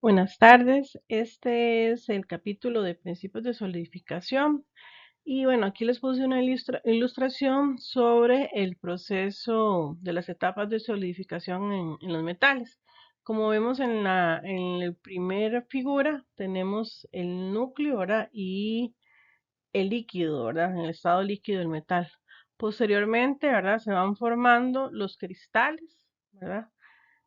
Buenas tardes, este es el capítulo de principios de solidificación y bueno, aquí les puse una ilustración sobre el proceso de las etapas de solidificación en los metales. Como vemos en la primera figura, tenemos el núcleo, ¿verdad? Y el líquido, ¿verdad? En el estado líquido del metal. Posteriormente, ¿verdad? Se van formando los cristales, ¿verdad?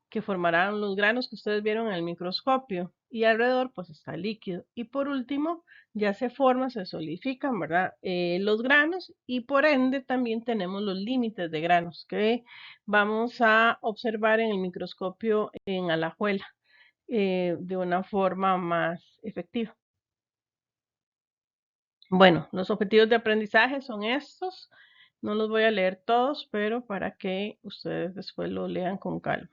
Que formarán los granos que ustedes vieron en el microscopio y alrededor pues está el líquido. Y por último, ya se forman, se solidifican, ¿verdad? Los granos y por ende también tenemos los límites de granos que vamos a observar en el microscopio en alajuela de una forma más efectiva. Bueno, los objetivos de aprendizaje son estos. No los voy a leer todos, pero para que ustedes después lo lean con calma.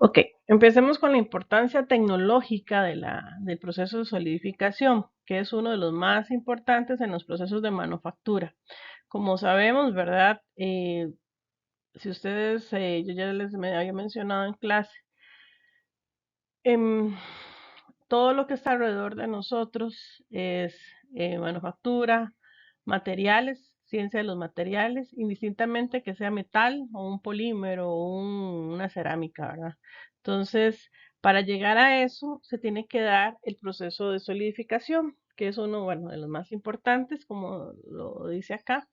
Ok, empecemos con la importancia tecnológica del proceso de solidificación, que es uno de los más importantes en los procesos de manufactura. Como sabemos, ¿verdad? Si ustedes, yo ya les había mencionado en clase, em, todo lo que está alrededor de nosotros es manufactura, materiales, ciencia de los materiales, indistintamente que sea metal o un polímero o una cerámica, ¿verdad? Entonces, para llegar a eso, se tiene que dar el proceso de solidificación, que es uno, bueno, de los más importantes, como lo dice acá,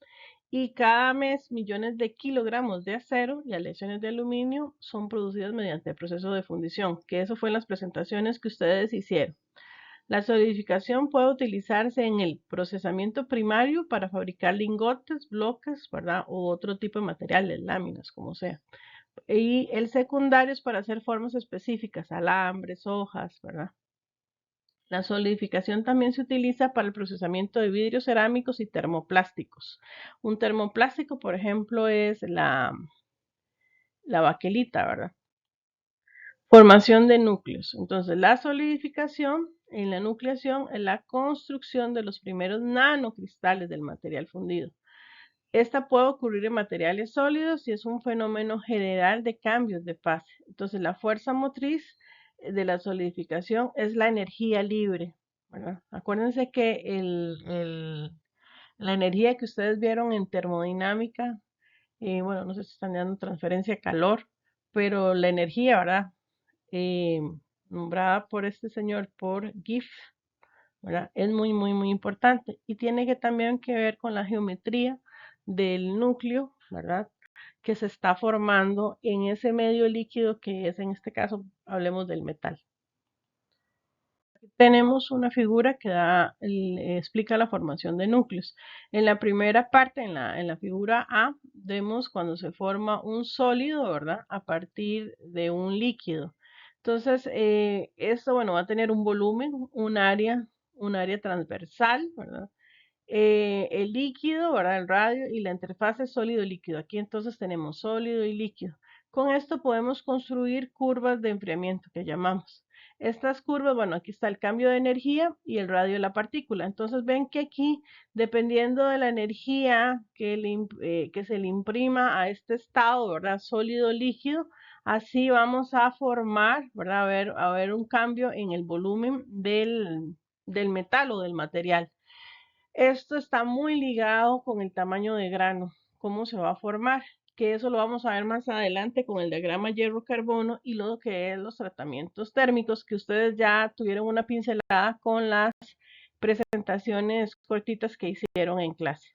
y cada mes millones de kilogramos de acero y aleaciones de aluminio son producidas mediante el proceso de fundición, que eso fue en las presentaciones que ustedes hicieron. La solidificación puede utilizarse en el procesamiento primario para fabricar lingotes, bloques, ¿verdad? O otro tipo de materiales, láminas, como sea. Y el secundario es para hacer formas específicas, alambres, hojas, ¿verdad? La solidificación también se utiliza para el procesamiento de vidrios cerámicos y termoplásticos. Un termoplástico, por ejemplo, es la baquelita, ¿verdad? Formación de núcleos. Entonces, la solidificación en la nucleación es la construcción de los primeros nanocristales del material fundido. Esta puede ocurrir en materiales sólidos y es un fenómeno general de cambios de fase. Entonces, la fuerza motriz de la solidificación es la energía libre, ¿verdad? Acuérdense que la energía que ustedes vieron en termodinámica, bueno, no sé si están dando transferencia de calor, pero la energía, ¿verdad? eh, Nombrada por este señor, por Giff, ¿verdad? Es muy, muy, muy importante y tiene que también que ver con la geometría del núcleo, ¿verdad? Que se está formando en ese medio líquido que es, en este caso, hablemos del metal. Tenemos una figura que explica la formación de núcleos. En la primera parte, en la figura A, vemos cuando se forma un sólido, ¿verdad? A partir de un líquido. Entonces, esto, bueno, va a tener un volumen, un área transversal, ¿verdad? El líquido, ¿verdad? El radio y la interfaz es sólido-líquido. Aquí entonces tenemos sólido y líquido. Con esto podemos construir curvas de enfriamiento que llamamos. Estas curvas, bueno, aquí está el cambio de energía y el radio de la partícula. Entonces ven que aquí, dependiendo de la energía que se le imprima a este estado, ¿verdad? Sólido-líquido, así vamos a formar, ¿verdad? A ver un cambio en el volumen del metal o del material. Esto está muy ligado con el tamaño de grano, cómo se va a formar, que eso lo vamos a ver más adelante con el diagrama hierro-carbono y lo que es los tratamientos térmicos, que ustedes ya tuvieron una pincelada con las presentaciones cortitas que hicieron en clase.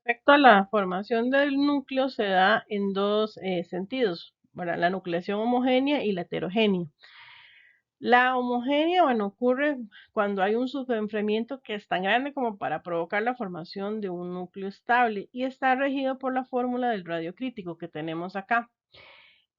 Respecto a la formación del núcleo se da en dos sentidos, ¿verdad? La nucleación homogénea y la heterogénea. La homogénea, bueno, ocurre cuando hay un superenfriamiento que es tan grande como para provocar la formación de un núcleo estable y está regido por la fórmula del radio crítico que tenemos acá.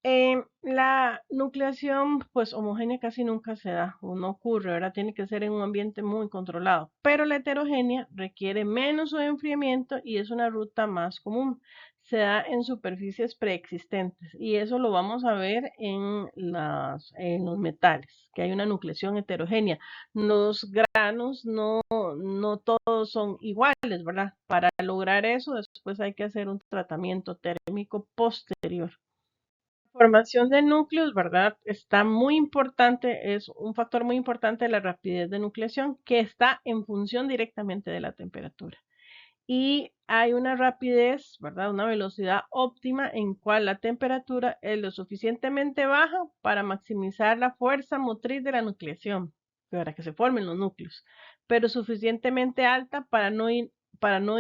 La nucleación, pues homogénea casi nunca se da o no ocurre, ¿verdad? Tiene que ser en un ambiente muy controlado, pero la heterogénea requiere menos enfriamiento y es una ruta más común. Se da en superficies preexistentes y eso lo vamos a ver en los metales, que hay una nucleación heterogénea. Los granos no todos son iguales, ¿verdad? Para lograr eso, después hay que hacer un tratamiento térmico posterior. Formación de núcleos, ¿verdad? Está muy importante, es un factor muy importante de la rapidez de nucleación que está en función directamente de la temperatura. Y hay una rapidez, ¿verdad? Una velocidad óptima en cual la temperatura es lo suficientemente baja para maximizar la fuerza motriz de la nucleación, para que se formen los núcleos, pero suficientemente alta para no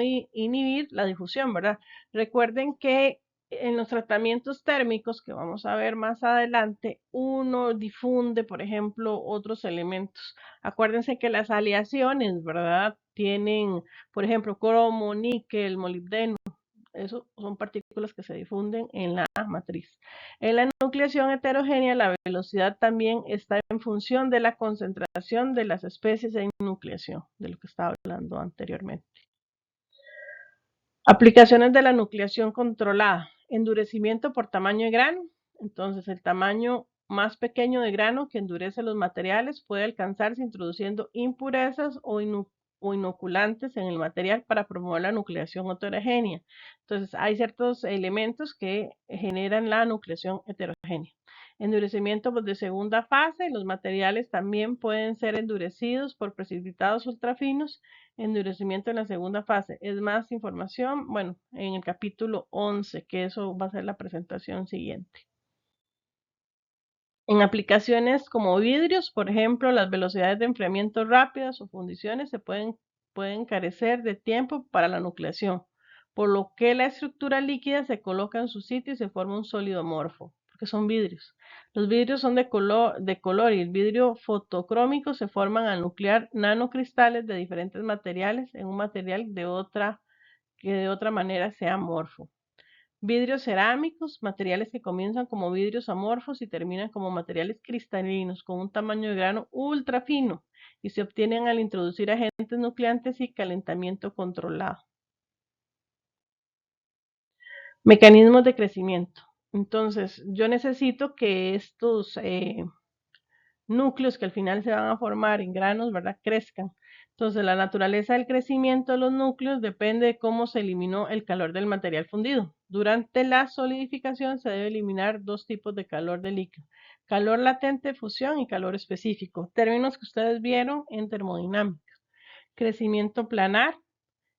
inhibir la difusión, ¿verdad? Recuerden que en los tratamientos térmicos que vamos a ver más adelante, uno difunde, por ejemplo, otros elementos. Acuérdense que las aleaciones, ¿verdad? Tienen, por ejemplo, cromo, níquel, molibdeno. Eso son partículas que se difunden en la matriz. En la nucleación heterogénea, la velocidad también está en función de la concentración de las especies en nucleación, de lo que estaba hablando anteriormente. Aplicaciones de la nucleación controlada. Endurecimiento por tamaño de grano. Entonces, el tamaño más pequeño de grano que endurece los materiales puede alcanzarse introduciendo impurezas o inoculantes en el material para promover la nucleación heterogénea. Entonces, hay ciertos elementos que generan la nucleación heterogénea. Endurecimiento de segunda fase. Los materiales también pueden ser endurecidos por precipitados ultrafinos. Endurecimiento en la segunda fase. Es más información, bueno, en el capítulo 11, que eso va a ser la presentación siguiente. En aplicaciones como vidrios, por ejemplo, las velocidades de enfriamiento rápidas o fundiciones pueden carecer de tiempo para la nucleación, por lo que la estructura líquida se coloca en su sitio y se forma un sólido amorfo, porque son vidrios. Los vidrios son de color y el vidrio fotocrómico se forman al nuclear nanocristales de diferentes materiales en un material que de otra manera sea amorfo. Vidrios cerámicos, materiales que comienzan como vidrios amorfos y terminan como materiales cristalinos con un tamaño de grano ultra fino y se obtienen al introducir agentes nucleantes y calentamiento controlado. Mecanismos de crecimiento. Entonces, yo necesito que estos núcleos que al final se van a formar en granos, ¿verdad? Crezcan. Entonces, la naturaleza del crecimiento de los núcleos depende de cómo se eliminó el calor del material fundido. Durante la solidificación se debe eliminar dos tipos de calor del líquido: calor latente de fusión y calor específico, términos que ustedes vieron en termodinámica. Crecimiento planar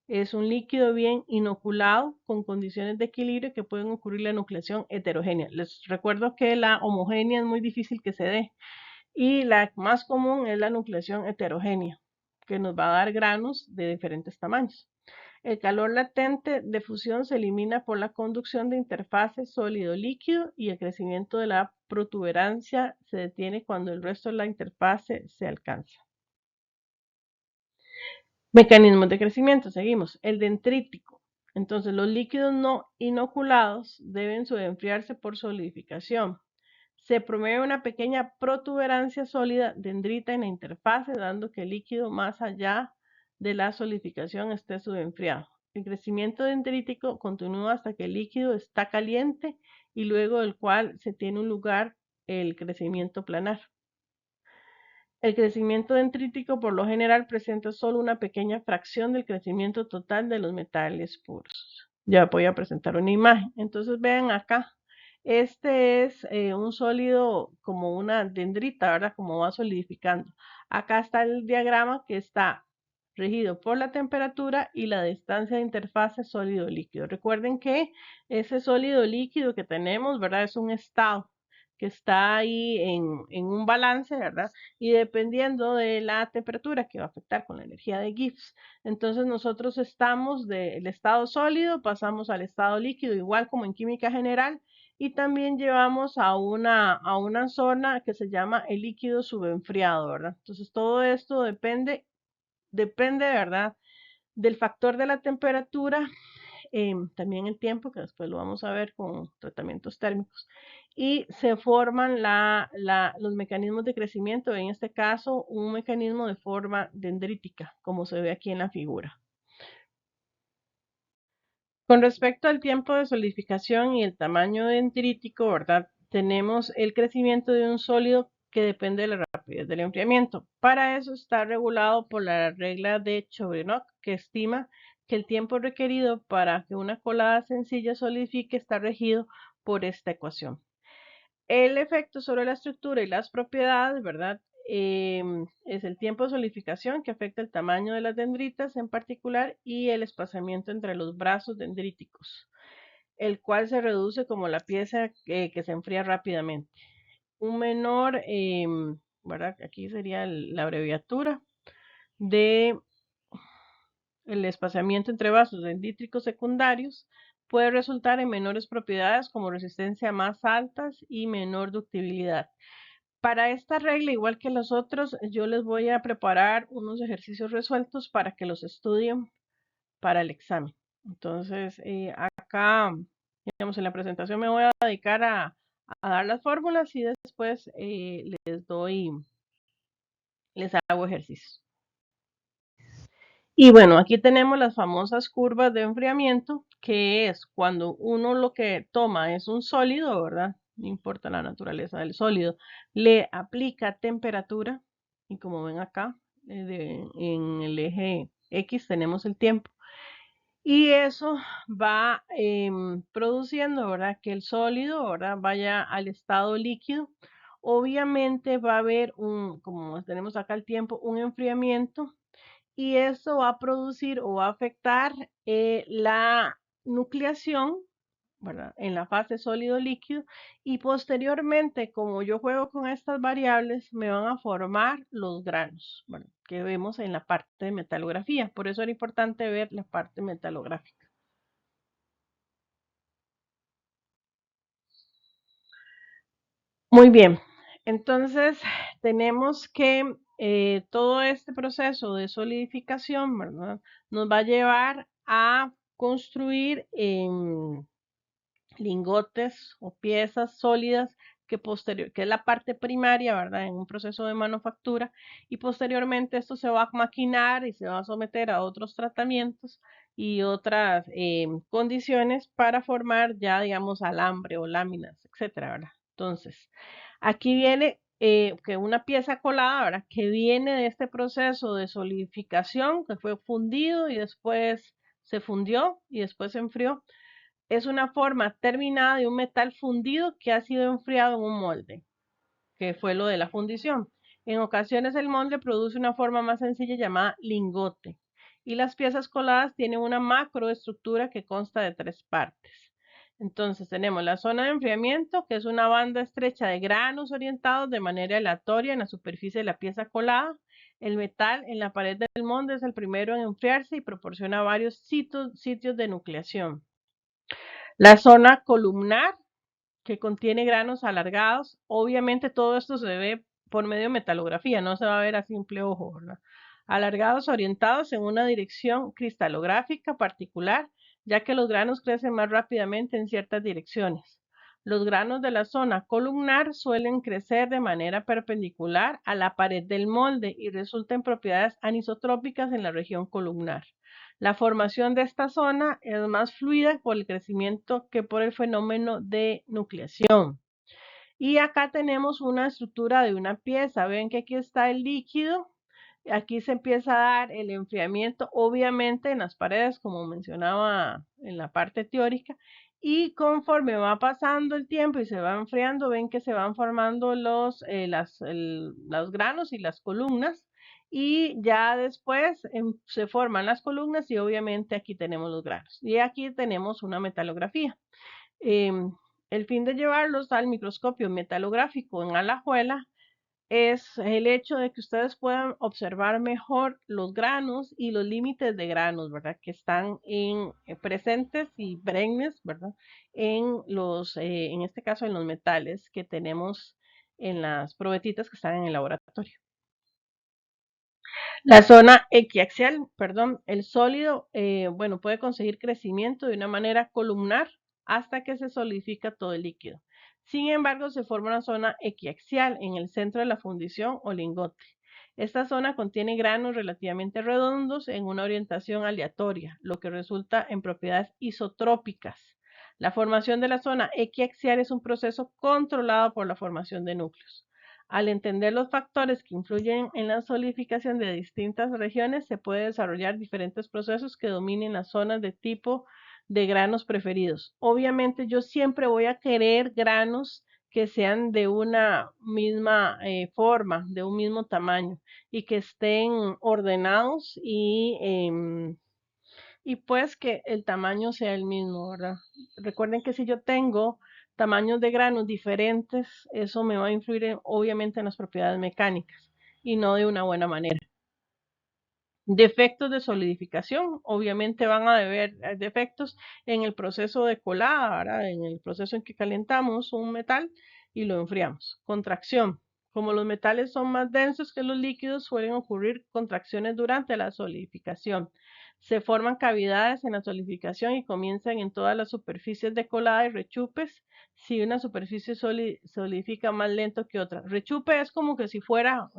es un líquido bien inoculado con condiciones de equilibrio que pueden ocurrir la nucleación heterogénea. Les recuerdo que la homogénea es muy difícil que se dé. Y la más común es la nucleación heterogénea, que nos va a dar granos de diferentes tamaños. El calor latente de fusión se elimina por la conducción de interfase sólido-líquido y el crecimiento de la protuberancia se detiene cuando el resto de la interfase se alcanza. Mecanismos de crecimiento, seguimos. El dendrítico. Entonces, los líquidos no inoculados deben subenfriarse por solidificación. Se promueve una pequeña protuberancia sólida dendrita en la interfase, dando que el líquido más allá de la solidificación esté subenfriado. El crecimiento dendrítico continúa hasta que el líquido está caliente y luego del cual se tiene un lugar el crecimiento planar. El crecimiento dendrítico por lo general presenta solo una pequeña fracción del crecimiento total de los metales puros. Ya voy a presentar una imagen. Entonces vean acá. Este es un sólido como una dendrita, ¿verdad? Como va solidificando. Acá está el diagrama que está regido por la temperatura y la distancia de interfase sólido-líquido. Recuerden que ese sólido líquido que tenemos, ¿verdad? Es un estado que está ahí en un balance, ¿verdad? Y dependiendo de la temperatura que va a afectar con la energía de Gibbs. Entonces nosotros estamos del estado sólido, pasamos al estado líquido, igual como en química general, y también llevamos a una zona que se llama el líquido subenfriado, ¿verdad? Entonces todo esto depende, ¿verdad? Del factor de la temperatura también el tiempo, que después lo vamos a ver con tratamientos térmicos, y se forman los mecanismos de crecimiento, en este caso un mecanismo de forma dendrítica, como se ve aquí en la figura. Con respecto al tiempo de solidificación y el tamaño dendrítico, ¿verdad? Tenemos el crecimiento de un sólido que depende de la rapidez del enfriamiento. Para eso está regulado por la regla de Chevrillon, que estima que el tiempo requerido para que una colada sencilla solidifique está regido por esta ecuación. El efecto sobre la estructura y las propiedades, ¿verdad? Es el tiempo de solidificación que afecta el tamaño de las dendritas en particular y el espaciamiento entre los brazos dendríticos, el cual se reduce como la pieza que se enfría rápidamente. Un menor, ¿verdad? Aquí sería la abreviatura de el espaciamiento entre vasos dendríticos secundarios puede resultar en menores propiedades como resistencia más altas y menor ductibilidad. Para esta regla, igual que los otros, yo les voy a preparar unos ejercicios resueltos para que los estudien para el examen. Entonces, acá, digamos, en la presentación me voy a dedicar a dar las fórmulas y después les hago ejercicios. Y bueno, aquí tenemos las famosas curvas de enfriamiento, que es cuando uno lo que toma es un sólido, ¿verdad? No importa la naturaleza del sólido, le aplica temperatura, y como ven acá, en el eje X tenemos el tiempo. Y eso va produciendo, ¿verdad? Que el sólido, ¿verdad? Vaya al estado líquido. Obviamente va a haber como tenemos acá el tiempo, un enfriamiento y eso va a producir o va a afectar la nucleación, ¿verdad? En la fase sólido-líquido y posteriormente, como yo juego con estas variables, me van a formar los granos, ¿verdad? Que vemos en la parte de metalografía. Por eso era importante ver la parte metalográfica. Muy bien, entonces tenemos que todo este proceso de solidificación, ¿verdad? Nos va a llevar a construir lingotes o piezas sólidas que es la parte primaria, ¿verdad? En un proceso de manufactura y posteriormente esto se va a maquinar y se va a someter a otros tratamientos y otras condiciones para formar ya, digamos, alambre o láminas, etcétera, ¿verdad? Entonces, aquí viene que una pieza colada, ¿verdad? Que viene de este proceso de solidificación que fue fundido y después se fundió y después se enfrió es una forma terminada de un metal fundido que ha sido enfriado en un molde, que fue lo de la fundición. En ocasiones el molde produce una forma más sencilla llamada lingote y las piezas coladas tienen una macroestructura que consta de 3 partes. Entonces tenemos la zona de enfriamiento, que es una banda estrecha de granos orientados de manera aleatoria en la superficie de la pieza colada. El metal en la pared del molde es el primero en enfriarse y proporciona varios sitios de nucleación. La zona columnar, que contiene granos alargados, obviamente todo esto se ve por medio de metalografía, no se va a ver a simple ojo, ¿verdad? Alargados orientados en una dirección cristalográfica particular, ya que los granos crecen más rápidamente en ciertas direcciones. Los granos de la zona columnar suelen crecer de manera perpendicular a la pared del molde y resultan en propiedades anisotrópicas en la región columnar. La formación de esta zona es más fluida por el crecimiento que por el fenómeno de nucleación. Y acá tenemos una estructura de una pieza. Ven que aquí está el líquido. Aquí se empieza a dar el enfriamiento, obviamente en las paredes, como mencionaba en la parte teórica. Y conforme va pasando el tiempo y se va enfriando, ven que se van formando los granos y las columnas y ya después se forman las columnas y obviamente aquí tenemos los granos. Y aquí tenemos una metalografía. El fin de llevarlos al microscopio metalográfico en Alajuela es el hecho de que ustedes puedan observar mejor los granos y los límites de granos, ¿verdad? Que están presentes y perennes, ¿verdad? En este caso, en los metales que tenemos en las probetitas que están en el laboratorio. La zona equiaxial, perdón, el sólido, bueno, puede conseguir crecimiento de una manera columnar hasta que se solidifica todo el líquido. Sin embargo, se forma una zona equiaxial en el centro de la fundición o lingote. Esta zona contiene granos relativamente redondos en una orientación aleatoria, lo que resulta en propiedades isotrópicas. La formación de la zona equiaxial es un proceso controlado por la formación de núcleos. Al entender los factores que influyen en la solidificación de distintas regiones, se puede desarrollar diferentes procesos que dominen las zonas de tipo de granos preferidos. Obviamente yo siempre voy a querer granos que sean de una misma forma, de un mismo tamaño y que estén ordenados y pues que el tamaño sea el mismo, ¿verdad? Recuerden que si yo tengo tamaños de granos diferentes, eso me va a influir obviamente en las propiedades mecánicas y no de una buena manera. Defectos de solidificación, obviamente van a haber defectos en el proceso de colada, ¿verdad? En el proceso en que calentamos un metal y lo enfriamos. Contracción. Como los metales son más densos que los líquidos, suelen ocurrir contracciones durante la solidificación. Se forman cavidades en la solidificación y comienzan en todas las superficies de colada y rechupes si una superficie solidifica más lento que otra. Rechupe es como que si fuera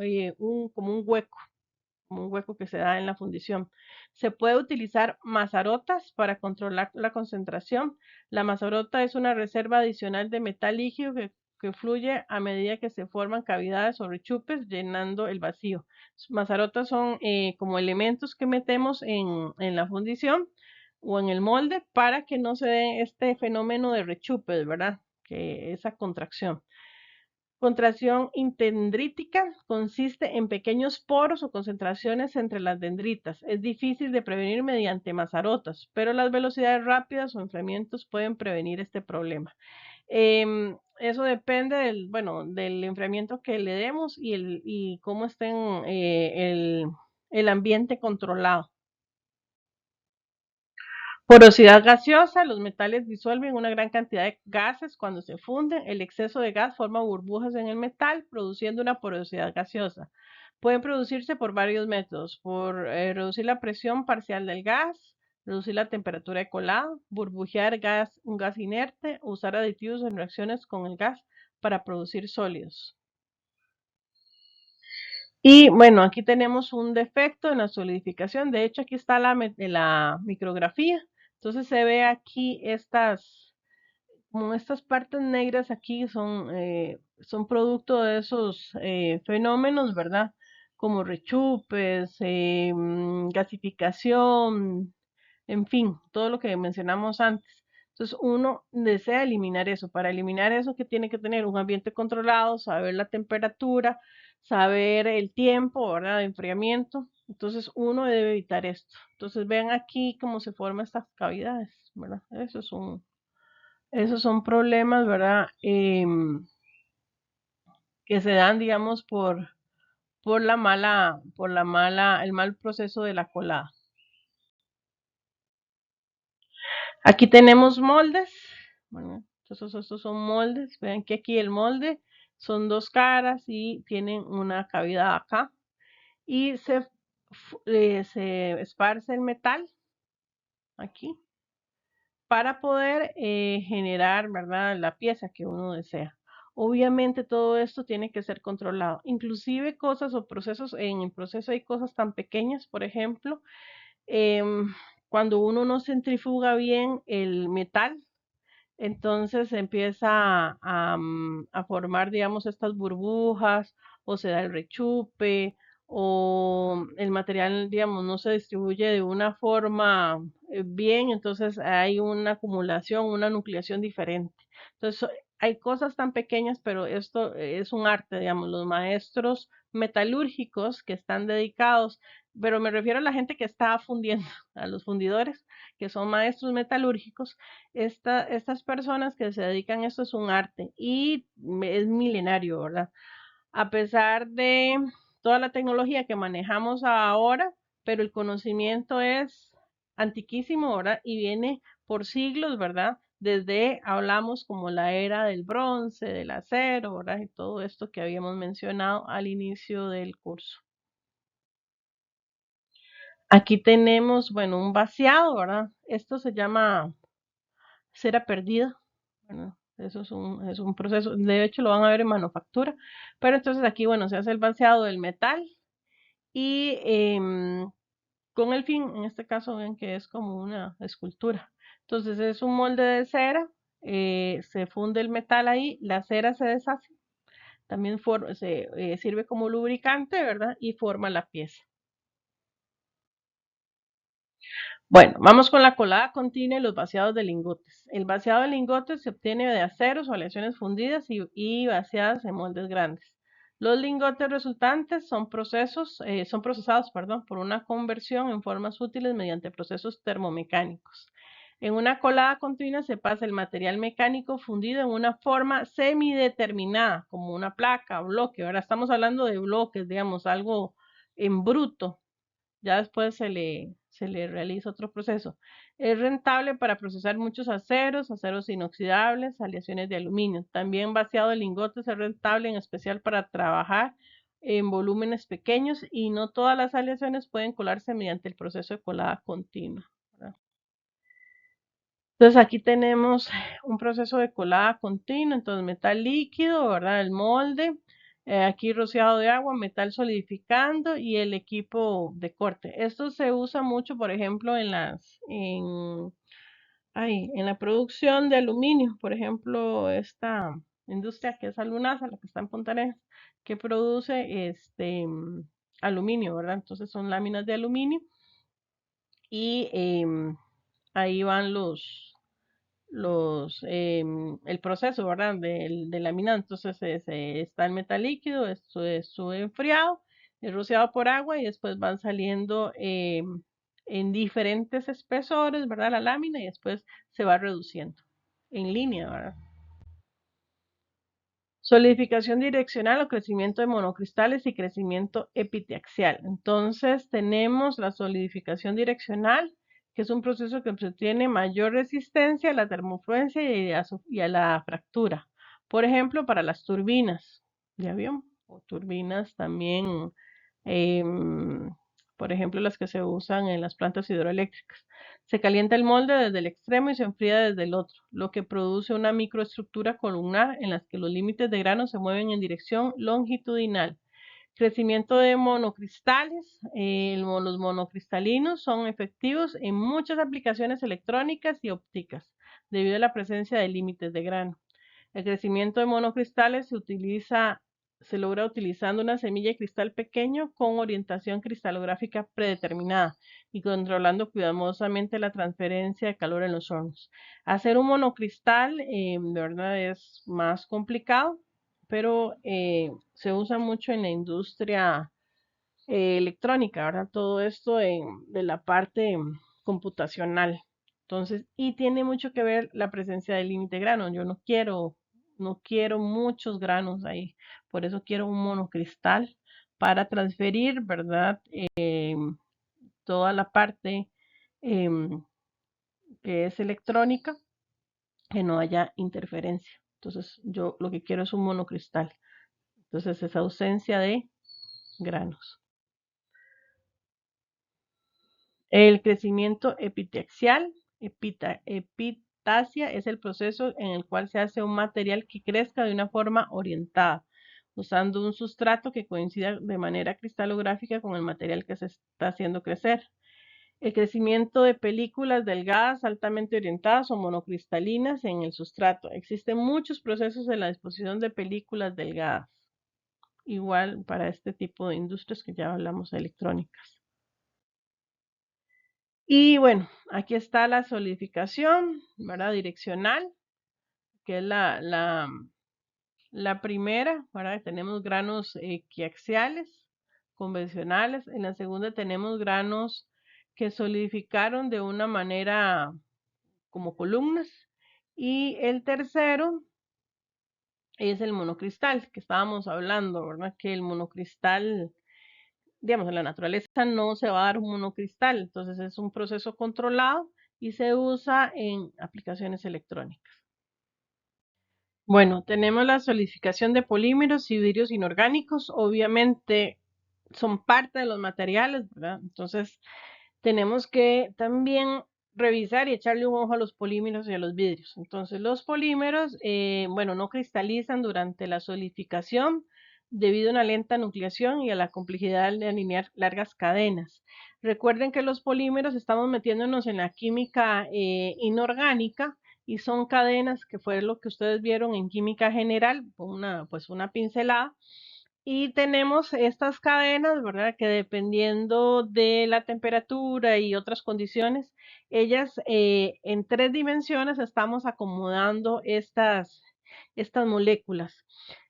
como un hueco que se da en la fundición. Se puede utilizar mazarotas para controlar la concentración. La mazarota es una reserva adicional de metal líquido que fluye a medida que se forman cavidades o rechupes, llenando el vacío. Mazarotas son como elementos que metemos en la fundición o en el molde para que no se dé este fenómeno de rechupes, ¿verdad? Que esa contracción. Contracción intendrítica consiste en pequeños poros o concentraciones entre las dendritas. Es difícil de prevenir mediante mazarotas, pero las velocidades rápidas o enfriamientos pueden prevenir este problema. Eso depende del enfriamiento que le demos y cómo estén el ambiente controlado. Porosidad gaseosa, los metales disuelven una gran cantidad de gases cuando se funden. El exceso de gas forma burbujas en el metal, produciendo una porosidad gaseosa. Pueden producirse por varios métodos, por reducir la presión parcial del gas, reducir la temperatura de colado, burbujear un gas inerte, usar aditivos en reacciones con el gas para producir sólidos. Y bueno, aquí tenemos un defecto en la solidificación. De hecho, aquí está la micrografía. Entonces se ve aquí como estas partes negras aquí son producto de esos fenómenos, ¿verdad? Como rechupes, gasificación, en fin, todo lo que mencionamos antes. Entonces uno desea eliminar eso. Para eliminar eso, que tiene que tener un ambiente controlado, saber la temperatura, saber el tiempo, ¿verdad? De enfriamiento. Entonces uno debe evitar esto. Entonces vean aquí cómo se forman estas cavidades, ¿verdad? Esos son problemas, ¿verdad? Que se dan, digamos, el mal proceso de la colada. Aquí tenemos moldes. Bueno, entonces estos son moldes. Vean que aquí el molde son dos caras y tienen una cavidad acá. Y se esparce el metal aquí para poder generar, ¿verdad? La pieza que uno desea. Obviamente todo esto tiene que ser controlado. Inclusive cosas o procesos, en el proceso hay cosas tan pequeñas, por ejemplo, em, cuando uno no centrifuga bien el metal, entonces empieza a formar, digamos, estas burbujas o se da el rechupe o el material, digamos, no se distribuye de una forma bien, entonces hay una acumulación, una nucleación diferente. Entonces, hay cosas tan pequeñas, pero esto es un arte, digamos, los maestros metalúrgicos que están dedicados, pero me refiero a la gente que está fundiendo, a los fundidores, que son maestros metalúrgicos. Estas personas que se dedican a esto es un arte y es milenario, ¿verdad? A pesar de toda la tecnología que manejamos ahora, pero el conocimiento es antiquísimo, ¿verdad? Y viene por siglos, ¿verdad? Desde, hablamos como la era del bronce, del acero, ¿verdad? Y todo esto que habíamos mencionado al inicio del curso. Aquí tenemos, bueno, un vaciado, ¿verdad? Esto se llama cera perdida. Bueno, eso es un proceso, de hecho lo van a ver en manufactura, pero entonces aquí, bueno, se hace el vaciado del metal y con el fin, en este caso, ven que es como una escultura. Entonces es un molde de cera, se funde el metal ahí, la cera se deshace, también sirve como lubricante, ¿verdad? Y forma la pieza. Bueno, vamos con la colada continua y los vaciados de lingotes. El vaciado de lingotes se obtiene de aceros o aleaciones fundidas y vaciadas en moldes grandes. Los lingotes resultantes son procesados, perdón, por una conversión en formas útiles mediante procesos termomecánicos. En una colada continua se pasa el material mecánico fundido en una forma semideterminada, como una placa o bloque. Ahora estamos hablando de bloques, digamos, algo en bruto, ya después se le realiza otro proceso. Es rentable para procesar muchos aceros, aceros inoxidables, aleaciones de aluminio. También vaciado de lingotes es rentable en especial para trabajar en volúmenes pequeños y no todas las aleaciones pueden colarse mediante el proceso de colada continua, ¿verdad? Entonces aquí tenemos un proceso de colada continua, entonces metal líquido, ¿verdad? El molde, aquí rociado de agua, metal solidificando y el equipo de corte. Esto se usa mucho, por ejemplo, en la producción de aluminio. Por ejemplo, esta industria que es Alunasa, la que está en Punta Arenas, que produce aluminio, ¿verdad? Entonces son láminas de aluminio y ahí van el proceso, ¿verdad? Del laminado. Entonces está el metal líquido, esto es su enfriado, es rociado por agua y después van saliendo en diferentes espesores, ¿verdad? La lámina y después se va reduciendo en línea, ¿verdad? Solidificación direccional o crecimiento de monocristales y crecimiento epitaxial. Entonces tenemos la solidificación direccional, que es un proceso que obtiene mayor resistencia a la termofluencia y a la fractura. Por ejemplo, para las turbinas de avión o turbinas también, em, por ejemplo, las que se usan en las plantas hidroeléctricas. Se calienta el molde desde el extremo y se enfría desde el otro, lo que produce una microestructura columnar en la que los límites de grano se mueven en dirección longitudinal. Crecimiento de monocristales. Los monocristalinos son efectivos en muchas aplicaciones electrónicas y ópticas, debido a la presencia de límites de grano. El crecimiento de monocristales se logra utilizando una semilla de cristal pequeño con orientación cristalográfica predeterminada y controlando cuidadosamente la transferencia de calor en los hornos. Hacer un monocristal, de verdad, es más complicado, pero se usa mucho en la industria electrónica, ¿verdad? Todo esto de la parte computacional. Entonces, y tiene mucho que ver la presencia del límite grano. Yo no quiero muchos granos ahí. Por eso quiero un monocristal para transferir, ¿verdad? Toda la parte em, que es electrónica, que no haya interferencia. Entonces, yo lo que quiero es un monocristal. Entonces, esa ausencia de granos. El crecimiento epitasia, es el proceso en el cual se hace un material que crezca de una forma orientada, usando un sustrato que coincida de manera cristalográfica con el material que se está haciendo crecer. El crecimiento de películas delgadas altamente orientadas o monocristalinas en el sustrato. Existen muchos procesos en la disposición de películas delgadas, igual para este tipo de industrias que ya hablamos de electrónicas. Y bueno, aquí está la solidificación, ¿verdad? Direccional, que es la primera, ¿verdad? Tenemos granos equiaxiales, convencionales. En la segunda tenemos granos que solidificaron de una manera como columnas. Y el tercero es el monocristal, que estábamos hablando, ¿verdad? Que el monocristal, digamos, en la naturaleza no se va a dar un monocristal, entonces es un proceso controlado y se usa en aplicaciones electrónicas. Bueno, tenemos la solidificación de polímeros y vidrios inorgánicos, obviamente son parte de los materiales, ¿verdad? Entonces, tenemos que también revisar y echarle un ojo a los polímeros y a los vidrios. Entonces, los polímeros, bueno, no cristalizan durante la solidificación debido a una lenta nucleación y a la complejidad de alinear largas cadenas. Recuerden que los polímeros estamos metiéndonos en la química inorgánica y son cadenas que fue lo que ustedes vieron en química general, pues una pincelada. Y tenemos estas cadenas, ¿verdad? Que dependiendo de la temperatura y otras condiciones, ellas en 3 dimensiones estamos acomodando estas moléculas.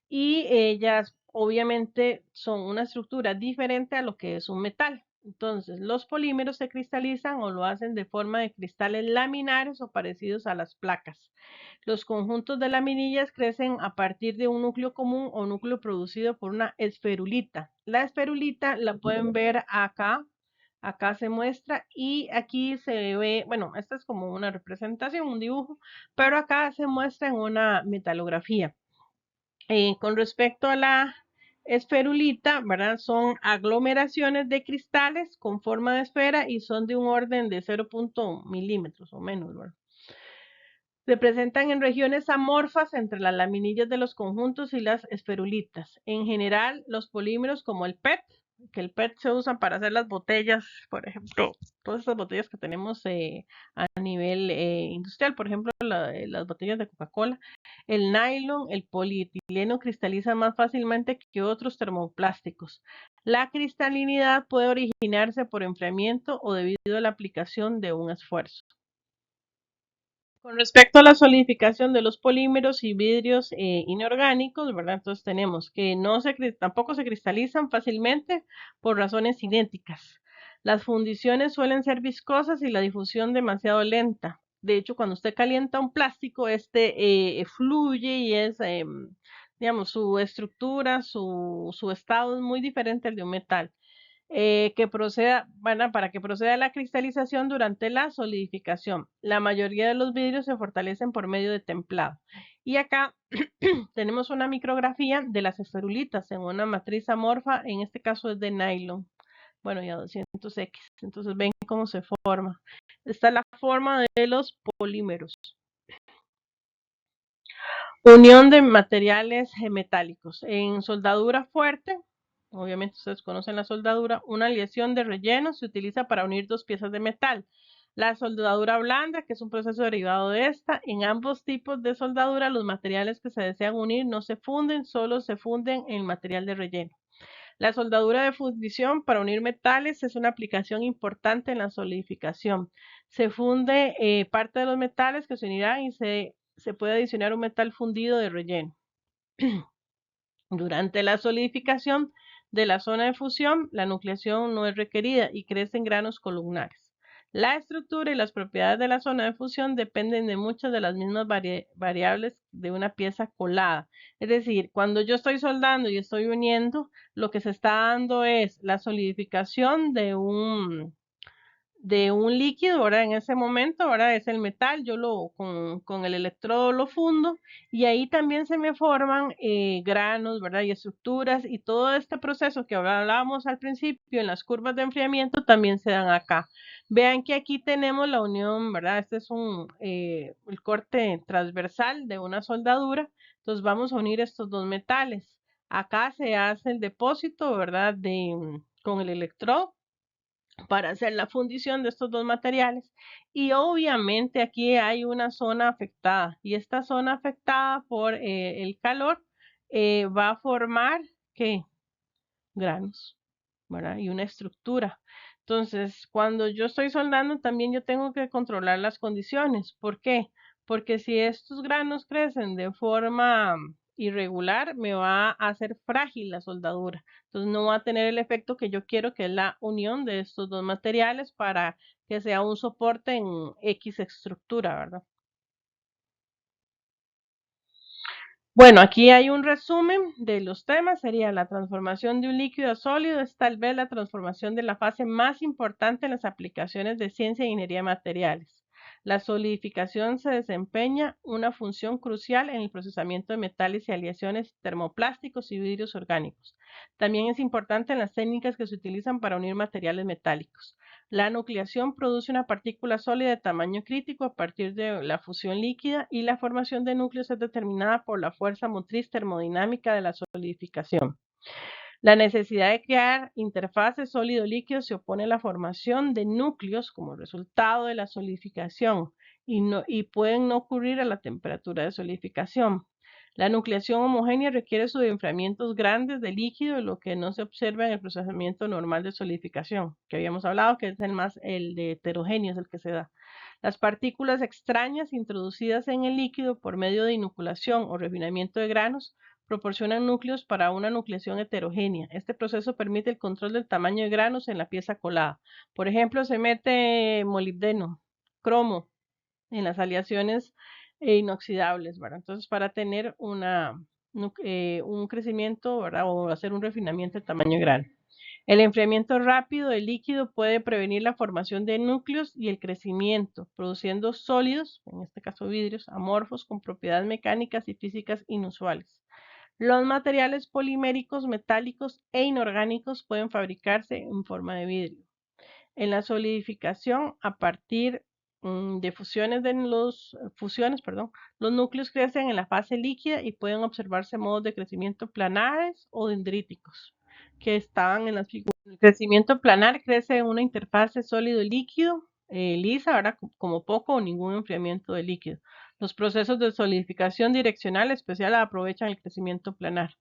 Y ellas obviamente son una estructura diferente a lo que es un metal. Entonces, los polímeros se cristalizan o lo hacen de forma de cristales laminares o parecidos a las placas. Los conjuntos de laminillas crecen a partir de un núcleo común o núcleo producido por una esferulita. La esferulita la pueden ver acá. Acá se muestra y aquí se ve, bueno, esta es como una representación, un dibujo, pero acá se muestra en una metalografía. Con respecto a la esferulita, ¿verdad? Son aglomeraciones de cristales con forma de esfera y son de un orden de 0.1 milímetros o menos, ¿verdad? Se presentan en regiones amorfas entre las laminillas de los conjuntos y las esferulitas. En general, los polímeros como el PET, que el PET se usa para hacer las botellas, por ejemplo, todas estas botellas que tenemos a nivel industrial, por ejemplo, las botellas de Coca-Cola, el nylon, el polietileno cristaliza más fácilmente que otros termoplásticos. La cristalinidad puede originarse por enfriamiento o debido a la aplicación de un esfuerzo. Con respecto a la solidificación de los polímeros y vidrios inorgánicos, ¿verdad? Entonces tenemos que tampoco se cristalizan fácilmente por razones cinéticas. Las fundiciones suelen ser viscosas y la difusión demasiado lenta. De hecho, cuando usted calienta un plástico, fluye y digamos, su estructura, su estado es muy diferente al de un metal para que proceda la cristalización durante la solidificación. La mayoría de los vidrios se fortalecen por medio de templado. Y acá tenemos una micrografía de las esferulitas en una matriz amorfa, en este caso es de nylon. Bueno, y a 200X. Entonces ven cómo se forma. Esta es la forma de los polímeros. Unión de materiales metálicos. En soldadura fuerte, obviamente ustedes conocen la soldadura, una aleación de relleno se utiliza para unir dos piezas de metal. La soldadura blanda, que es un proceso derivado de esta, en ambos tipos de soldadura los materiales que se desean unir no se funden, solo se funden en el material de relleno. La soldadura de fundición para unir metales es una aplicación importante en la solidificación. Se funde parte de los metales que se unirán y se puede adicionar un metal fundido de relleno. Durante la solidificación de la zona de fusión, la nucleación no es requerida y crecen granos columnares. La estructura y las propiedades de la zona de fusión dependen de muchas de las mismas variables de una pieza colada. Es decir, cuando yo estoy soldando y estoy uniendo, lo que se está dando es la solidificación de un líquido, ¿verdad? En ese momento, ¿verdad? Es el metal, con el electrodo lo fundo y ahí también se me forman granos, ¿verdad? Y estructuras y todo este proceso que hablábamos al principio en las curvas de enfriamiento también se dan acá. Vean que aquí tenemos la unión, ¿verdad? Este es el corte transversal de una soldadura. Entonces vamos a unir estos dos metales. Acá se hace el depósito, ¿verdad? Con el electrodo para hacer la fundición de estos dos materiales y obviamente aquí hay una zona afectada y esta zona afectada por el calor va a formar ¿qué? Granos, ¿verdad? Y una estructura. Entonces, cuando yo estoy soldando, también yo tengo que controlar las condiciones. ¿Por qué? Porque si estos granos crecen de forma irregular, me va a hacer frágil la soldadura. Entonces, no va a tener el efecto que yo quiero, que es la unión de estos dos materiales para que sea un soporte en X estructura, ¿verdad? Bueno, aquí hay un resumen de los temas. Sería la transformación de un líquido a sólido. Es tal vez la transformación de la fase más importante en las aplicaciones de ciencia e ingeniería de materiales. La solidificación se desempeña una función crucial en el procesamiento de metales y aleaciones termoplásticos y vidrios orgánicos. También es importante en las técnicas que se utilizan para unir materiales metálicos. La nucleación produce una partícula sólida de tamaño crítico a partir de la fusión líquida y la formación de núcleos es determinada por la fuerza motriz termodinámica de la solidificación. La necesidad de crear interfaces sólido-líquido se opone a la formación de núcleos como resultado de la solidificación y pueden no ocurrir a la temperatura de solidificación. La nucleación homogénea requiere enfriamientos grandes de líquido, lo que no se observa en el procesamiento normal de solidificación, que habíamos hablado que es el de heterogéneo, es el que se da. Las partículas extrañas introducidas en el líquido por medio de inoculación o refinamiento de granos proporcionan núcleos para una nucleación heterogénea. Este proceso permite el control del tamaño de granos en la pieza colada. Por ejemplo, se mete molibdeno, cromo en las aleaciones inoxidables, ¿verdad? Entonces, para tener un crecimiento, ¿verdad? O hacer un refinamiento de tamaño grande. El enfriamiento rápido del líquido puede prevenir la formación de núcleos y el crecimiento, produciendo sólidos, en este caso vidrios, amorfos con propiedades mecánicas y físicas inusuales. Los materiales poliméricos, metálicos e inorgánicos pueden fabricarse en forma de vidrio. En la solidificación, a partir de los núcleos crecen en la fase líquida y pueden observarse modos de crecimiento planares o dendríticos que estaban en las figuras. El crecimiento planar crece en una interfase sólido-líquido lisa, ahora como poco o ningún enfriamiento de líquido. Los procesos de solidificación direccional especial aprovechan el crecimiento planar.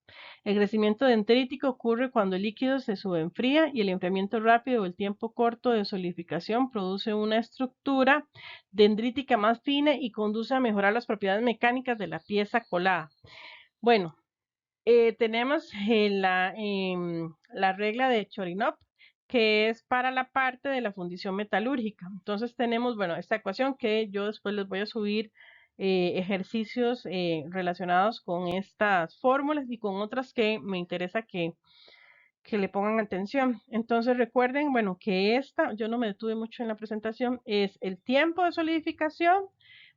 El crecimiento dendrítico ocurre cuando el líquido se subenfría y el enfriamiento rápido o el tiempo corto de solidificación produce una estructura dendrítica más fina y conduce a mejorar las propiedades mecánicas de la pieza colada. Bueno, tenemos la regla de Chorinov, que es para la parte de la fundición metalúrgica. Entonces tenemos, bueno, esta ecuación que yo después les voy a subir ejercicios relacionados con estas fórmulas y con otras que me interesa que le pongan atención. Entonces recuerden, bueno, que yo no me detuve mucho en la presentación, es el tiempo de solidificación,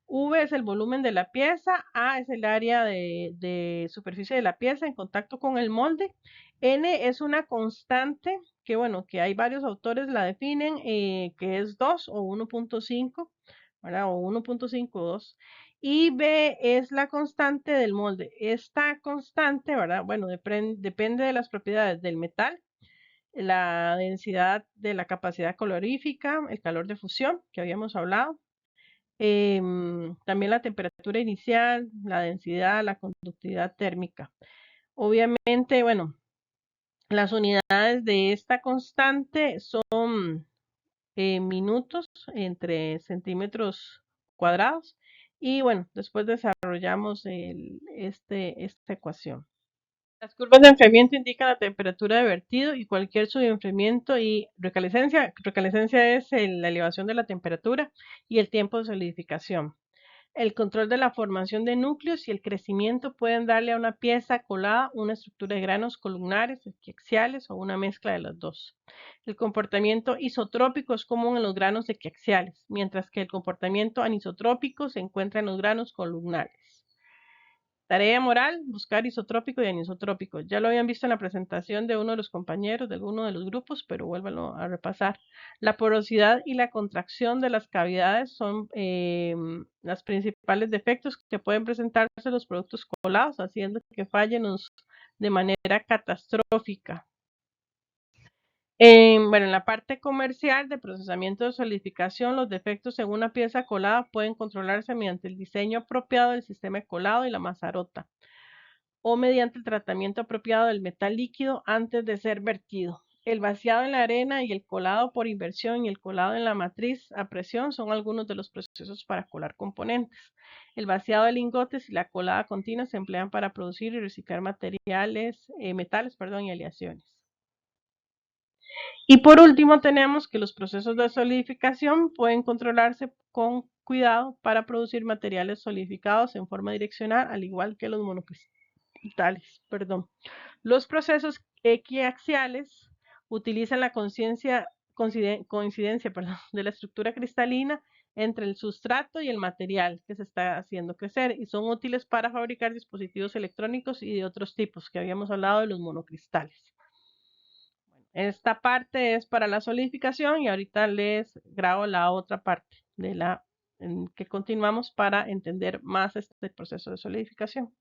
V es el volumen de la pieza, A es el área de superficie de la pieza en contacto con el molde, N es una constante que, bueno, que hay varios autores la definen, que es 2 o 1.5, ¿verdad? O 1.52. Y B es la constante del molde. Esta constante, ¿verdad? Bueno, depende de las propiedades del metal, la densidad de la capacidad calorífica, el calor de fusión que habíamos hablado, también la temperatura inicial, la densidad, la conductividad térmica. Obviamente, bueno, las unidades de esta constante son minutos entre centímetros cuadrados. Y bueno, después desarrollamos esta ecuación. Las curvas de enfriamiento indican la temperatura de vertido y cualquier subenfriamiento y recalescencia. Recalescencia es la elevación de la temperatura y el tiempo de solidificación. El control de la formación de núcleos y el crecimiento pueden darle a una pieza colada una estructura de granos columnares, equiaxiales o una mezcla de las dos. El comportamiento isotrópico es común en los granos equiaxiales, mientras que el comportamiento anisotrópico se encuentra en los granos columnares. Tarea moral, buscar isotrópico y anisotrópico. Ya lo habían visto en la presentación de uno de los compañeros de uno de los grupos, pero vuélvanlo a repasar. La porosidad y la contracción de las cavidades son los principales defectos que pueden presentarse los productos colados, haciendo que fallen de manera catastrófica. Bueno, en la parte comercial de procesamiento de solidificación, los defectos en una pieza colada pueden controlarse mediante el diseño apropiado del sistema de colado y la mazarota, o mediante el tratamiento apropiado del metal líquido antes de ser vertido. El vaciado en la arena y el colado por inversión y el colado en la matriz a presión son algunos de los procesos para colar componentes. El vaciado de lingotes y la colada continua se emplean para producir y reciclar metales, y aleaciones. Y por último tenemos que los procesos de solidificación pueden controlarse con cuidado para producir materiales solidificados en forma direccional, al igual que los monocristales. Los procesos equiaxiales utilizan la coincidencia de la estructura cristalina entre el sustrato y el material que se está haciendo crecer y son útiles para fabricar dispositivos electrónicos y de otros tipos, que habíamos hablado de los monocristales. Esta parte es para la solidificación y ahorita les grabo la otra parte en que continuamos para entender más este proceso de solidificación.